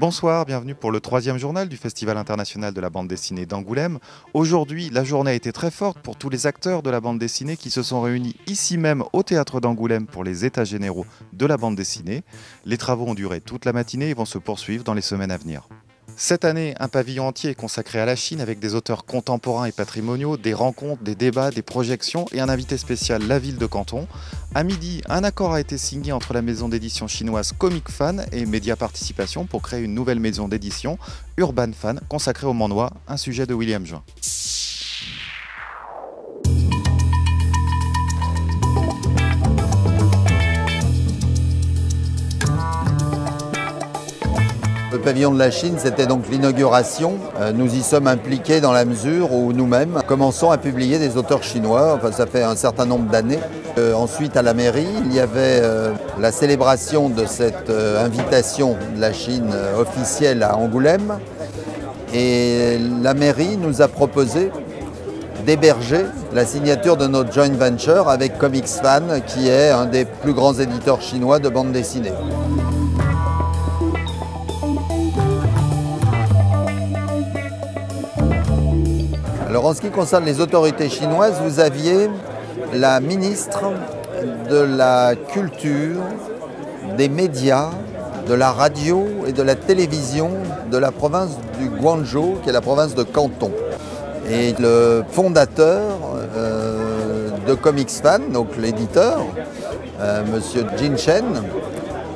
Bonsoir, bienvenue pour le 3e journal du Festival international de la bande dessinée d'Angoulême. Aujourd'hui, la journée a été très forte pour tous les acteurs de la bande dessinée qui se sont réunis ici même au théâtre d'Angoulême pour les états généraux de la bande dessinée. Les travaux ont duré toute la matinée et vont se poursuivre dans les semaines à venir. Cette année, un pavillon entier est consacré à la Chine avec des auteurs contemporains et patrimoniaux, des rencontres, des débats, des projections et un invité spécial, la ville de Canton. À midi, un accord a été signé entre la maison d'édition chinoise Comic Fan et Média Participation pour créer une nouvelle maison d'édition, Urban Fan, consacrée au manhwa, un sujet de William Juin. Le pavillon de la Chine, c'était donc l'inauguration. Nous y sommes impliqués dans la mesure où nous-mêmes commençons à publier des auteurs chinois. Enfin, ça fait un certain nombre d'années. Ensuite, à la mairie, il y avait la célébration de cette invitation de la Chine officielle à Angoulême. Et la mairie nous a proposé d'héberger la signature de notre joint venture avec Comics Fan, qui est un des plus grands éditeurs chinois de bande dessinée. Alors en ce qui concerne les autorités chinoises, vous aviez la ministre de la Culture, des médias, de la radio et de la télévision de la province du Guangzhou, qui est la province de Canton. Et le fondateur de Comics Fan, donc l'éditeur, Monsieur Jin Chen,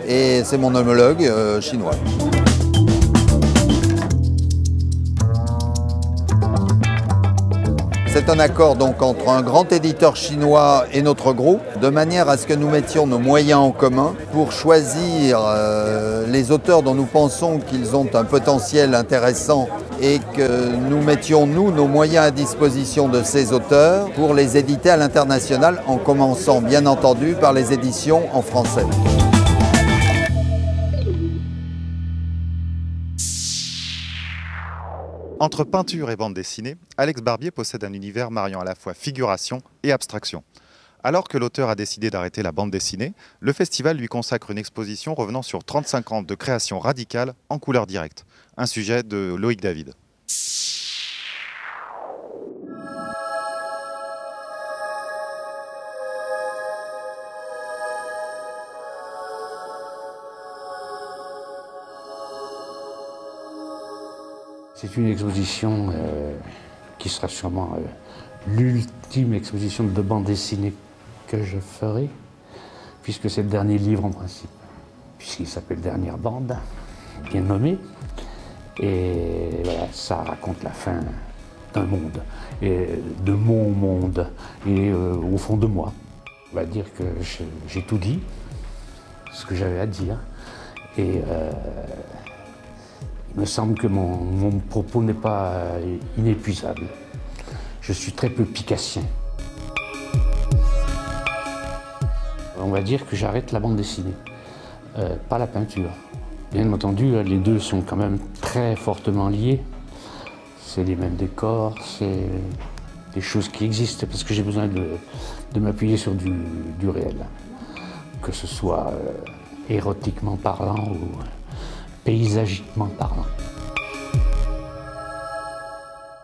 et c'est mon homologue chinois. C'est un accord donc entre un grand éditeur chinois et notre groupe, de manière à ce que nous mettions nos moyens en commun pour choisir les auteurs dont nous pensons qu'ils ont un potentiel intéressant et que nous mettions, nous, nos moyens à disposition de ces auteurs pour les éditer à l'international, en commençant bien entendu par les éditions en français. Entre peinture et bande dessinée, Alex Barbier possède un univers mariant à la fois figuration et abstraction. Alors que l'auteur a décidé d'arrêter la bande dessinée, le festival lui consacre une exposition revenant sur 35 ans de création radicale en couleur directe. Un sujet de Loïc David. C'est une exposition qui sera sûrement l'ultime exposition de bande dessinée que je ferai, puisque c'est le dernier livre en principe, puisqu'il s'appelle Dernière bande, bien nommé. Et voilà, ça raconte la fin d'un monde, et de mon monde, et au fond de moi. On va dire que j'ai tout dit, ce que j'avais à dire, et il me semble que mon propos n'est pas inépuisable. Je suis très peu picassien. On va dire que j'arrête la bande dessinée, pas la peinture. Bien entendu, les deux sont quand même très fortement liés. C'est les mêmes décors, c'est des choses qui existent parce que j'ai besoin de m'appuyer sur du réel. Que ce soit érotiquement parlant ou paysagiquement parlant.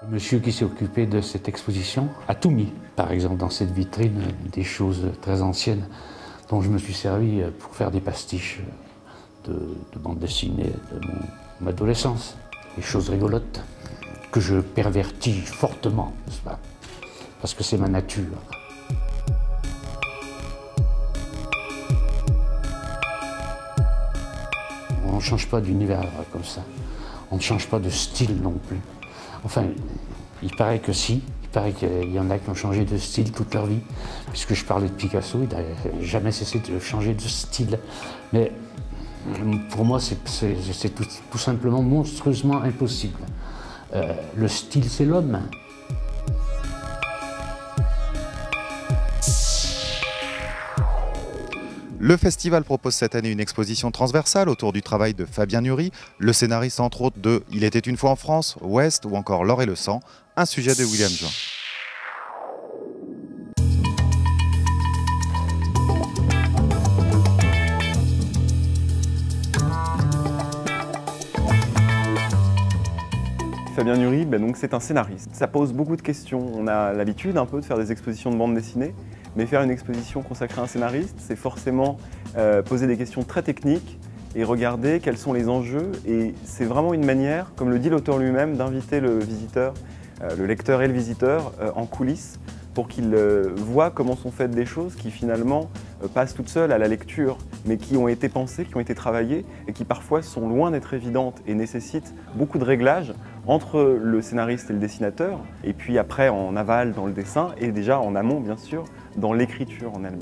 Le monsieur qui s'est occupé de cette exposition a tout mis. Par exemple, dans cette vitrine, des choses très anciennes dont je me suis servi pour faire des pastiches de bande dessinée de mon adolescence. Des choses rigolotes que je pervertis fortement, n'est-ce pas? Parce que c'est ma nature. On ne change pas d'univers comme ça. On ne change pas de style non plus. Enfin, il paraît que si. Il paraît qu'il y en a qui ont changé de style toute leur vie. Puisque je parlais de Picasso, il n'a jamais cessé de changer de style. Mais pour moi, c'est tout simplement monstrueusement impossible. Le style, c'est l'homme. Le festival propose cette année une exposition transversale autour du travail de Fabien Nury, le scénariste entre autres de Il était une fois en France, Ouest ou encore L'or et le sang, un sujet de William Juin. Fabien Nury, donc c'est un scénariste. Ça pose beaucoup de questions. On a l'habitude un peu de faire des expositions de bande dessinée, mais faire une exposition consacrée à un scénariste, c'est forcément poser des questions très techniques et regarder quels sont les enjeux. Et c'est vraiment une manière, comme le dit l'auteur lui-même, d'inviter le visiteur, le lecteur et le visiteur en coulisses pour qu'il voit comment sont faites des choses qui finalement passent toutes seules à la lecture, mais qui ont été pensées, qui ont été travaillées et qui parfois sont loin d'être évidentes et nécessitent beaucoup de réglages entre le scénariste et le dessinateur, et puis après en aval dans le dessin et déjà en amont bien sûr dans l'écriture en elle-même.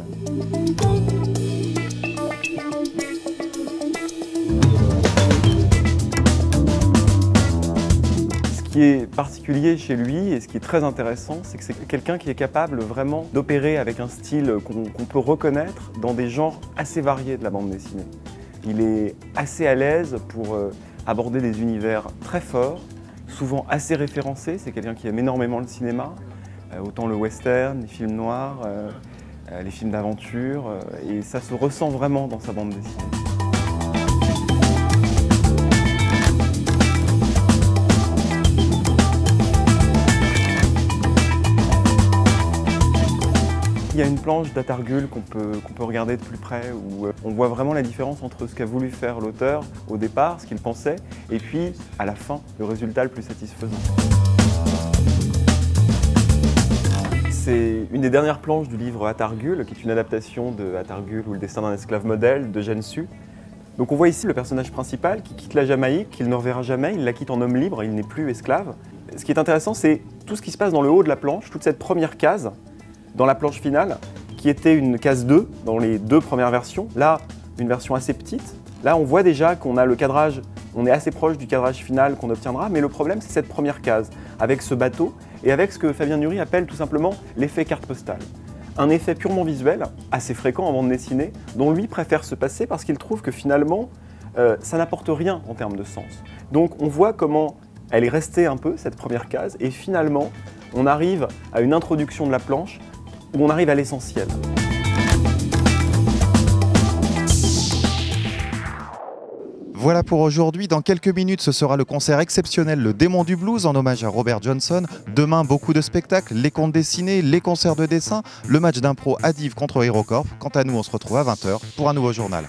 Ce qui est particulier chez lui et ce qui est très intéressant, c'est que c'est quelqu'un qui est capable vraiment d'opérer avec un style qu'on peut reconnaître dans des genres assez variés de la bande dessinée. Il est assez à l'aise pour aborder des univers très forts, souvent assez référencés. C'est quelqu'un qui aime énormément le cinéma, autant le western, les films noirs, les films d'aventure, et ça se ressent vraiment dans sa bande dessinée. Il y a une planche d'Attargul qu'on peut regarder de plus près où on voit vraiment la différence entre ce qu'a voulu faire l'auteur au départ, ce qu'il pensait, et puis à la fin, le résultat le plus satisfaisant. C'est une des dernières planches du livre Attargul, qui est une adaptation de Attargul ou le destin d'un esclave modèle de Jeanne Su. Donc on voit ici le personnage principal qui quitte la Jamaïque, qu'il ne reverra jamais, il la quitte en homme libre, il n'est plus esclave. Ce qui est intéressant, c'est tout ce qui se passe dans le haut de la planche, toute cette première case, dans la planche finale, qui était une case 2 dans les deux premières versions. Là, une version assez petite. Là, on voit déjà qu'on a le cadrage, on est assez proche du cadrage final qu'on obtiendra, mais le problème, c'est cette première case, avec ce bateau, et avec ce que Fabien Nury appelle tout simplement l'effet carte postale. Un effet purement visuel, assez fréquent en bande dessinée, dont lui préfère se passer parce qu'il trouve que finalement, ça n'apporte rien en termes de sens. Donc on voit comment elle est restée un peu, cette première case, et finalement, on arrive à une introduction de la planche où on arrive à l'essentiel. Voilà pour aujourd'hui. Dans quelques minutes, ce sera le concert exceptionnel Le Démon du Blues en hommage à Robert Johnson. Demain, beaucoup de spectacles, les contes dessinés, les concerts de dessin, le match d'impro à Dives contre HeroCorp. Quant à nous, on se retrouve à 20 h pour un nouveau journal.